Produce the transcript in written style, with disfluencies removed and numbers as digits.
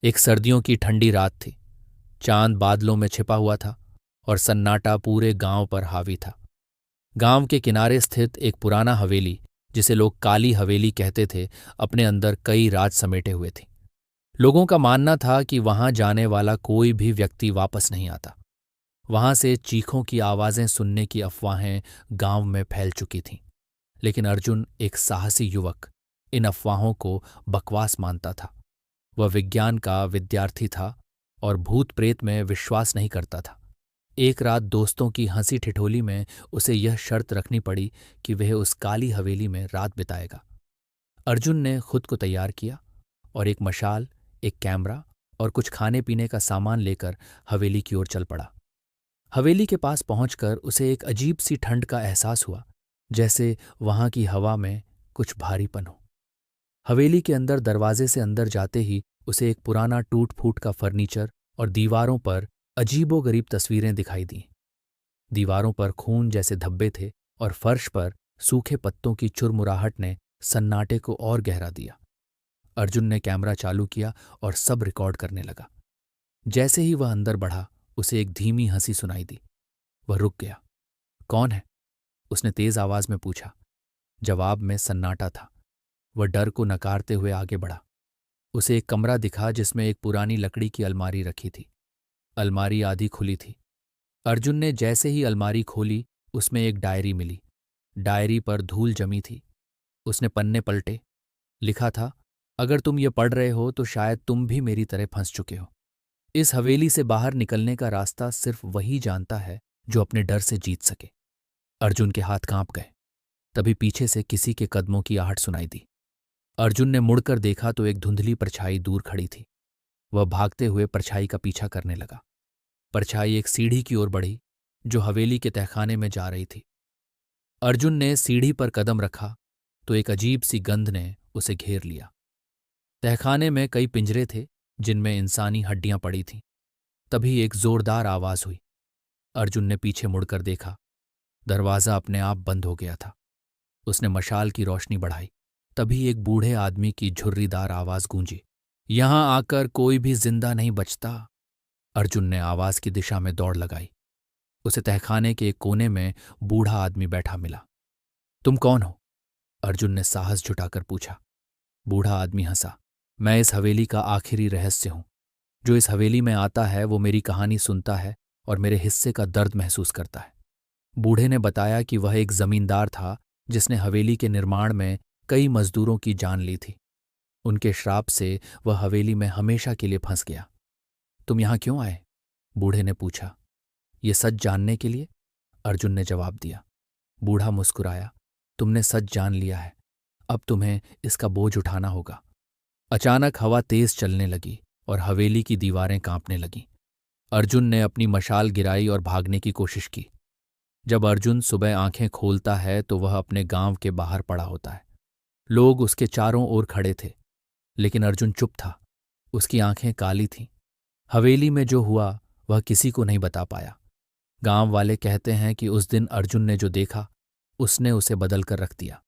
एक सर्दियों की ठंडी रात थी। चांद बादलों में छिपा हुआ था और सन्नाटा पूरे गांव पर हावी था। गांव के किनारे स्थित एक पुराना हवेली, जिसे लोग काली हवेली कहते थे, अपने अंदर कई राज समेटे हुए थी। लोगों का मानना था कि वहां जाने वाला कोई भी व्यक्ति वापस नहीं आता। वहां से चीखों की आवाजें सुनने की अफवाहें गांव में फैल चुकी थीं। लेकिन अर्जुन, एक साहसी युवक, इन अफवाहों को बकवास मानता था। वह विज्ञान का विद्यार्थी था और भूत प्रेत में विश्वास नहीं करता था। एक रात दोस्तों की हंसी ठिठोली में उसे यह शर्त रखनी पड़ी कि वह उस काली हवेली में रात बिताएगा। अर्जुन ने खुद को तैयार किया और एक मशाल, एक कैमरा और कुछ खाने पीने का सामान लेकर हवेली की ओर चल पड़ा। हवेली के पास पहुंचकर उसे एक अजीब सी ठंड का एहसास हुआ, जैसे वहां की हवा में कुछ भारीपन हो। हवेली के अंदर दरवाजे से अंदर जाते ही उसे एक पुराना टूट फूट का फर्नीचर और दीवारों पर अजीबोगरीब तस्वीरें दिखाई दीं। दीवारों पर खून जैसे धब्बे थे और फर्श पर सूखे पत्तों की चुरमुराहट ने सन्नाटे को और गहरा दिया। अर्जुन ने कैमरा चालू किया और सब रिकॉर्ड करने लगा। जैसे ही वह अंदर बढ़ा, उसे एक धीमी हंसी सुनाई दी। वह रुक गया। कौन है? उसने तेज आवाज में पूछा। जवाब में सन्नाटा था। वह डर को नकारते हुए आगे बढ़ा। उसे एक कमरा दिखा जिसमें एक पुरानी लकड़ी की अलमारी रखी थी। अलमारी आधी खुली थी। अर्जुन ने जैसे ही अलमारी खोली, उसमें एक डायरी मिली। डायरी पर धूल जमी थी। उसने पन्ने पलटे। लिखा था, अगर तुम ये पढ़ रहे हो तो शायद तुम भी मेरी तरह फंस चुके हो। इस हवेली से बाहर निकलने का रास्ता सिर्फ वही जानता है जो अपने डर से जीत सके। अर्जुन के हाथ कांप गए। तभी पीछे से किसी के कदमों की आहट सुनाई दी। अर्जुन ने मुड़कर देखा तो एक धुंधली परछाई दूर खड़ी थी। वह भागते हुए परछाई का पीछा करने लगा। परछाई एक सीढ़ी की ओर बढ़ी जो हवेली के तहखाने में जा रही थी। अर्जुन ने सीढ़ी पर कदम रखा तो एक अजीब सी गंध ने उसे घेर लिया। तहखाने में कई पिंजरे थे जिनमें इंसानी हड्डियां पड़ी थीं। तभी एक जोरदार आवाज हुई। अर्जुन ने पीछे मुड़कर देखा। दरवाज़ा अपने आप बंद हो गया था। उसने मशाल की रोशनी बढ़ाई। तभी एक बूढ़े आदमी की झुर्रीदार आवाज गूंजी। यहां आकर कोई भी जिंदा नहीं बचता। अर्जुन ने आवाज की दिशा में दौड़ लगाई। उसे तहखाने के एक कोने में बूढ़ा आदमी बैठा मिला। तुम कौन हो? अर्जुन ने साहस जुटाकर पूछा। बूढ़ा आदमी हंसा। मैं इस हवेली का आखिरी रहस्य हूं। जो इस हवेली में आता है वो मेरी कहानी सुनता है और मेरे हिस्से का दर्द महसूस करता है। बूढ़े ने बताया कि वह एक जमींदार था जिसने हवेली के निर्माण में कई मजदूरों की जान ली थी। उनके श्राप से वह हवेली में हमेशा के लिए फंस गया। तुम यहां क्यों आए? बूढ़े ने पूछा। ये सच जानने के लिए, अर्जुन ने जवाब दिया। बूढ़ा मुस्कुराया। तुमने सच जान लिया है। अब तुम्हें इसका बोझ उठाना होगा। अचानक हवा तेज चलने लगी और हवेली की दीवारें कांपने लगीं। अर्जुन ने अपनी मशाल गिराई और भागने की कोशिश की। जब अर्जुन सुबह आंखें खोलता है तो वह अपने गांव के बाहर पड़ा होता है। लोग उसके चारों ओर खड़े थे, लेकिन अर्जुन चुप था। उसकी आंखें काली थीं। हवेली में जो हुआ वह किसी को नहीं बता पाया। गांव वाले कहते हैं कि उस दिन अर्जुन ने जो देखा उसने उसे बदल कर रख दिया।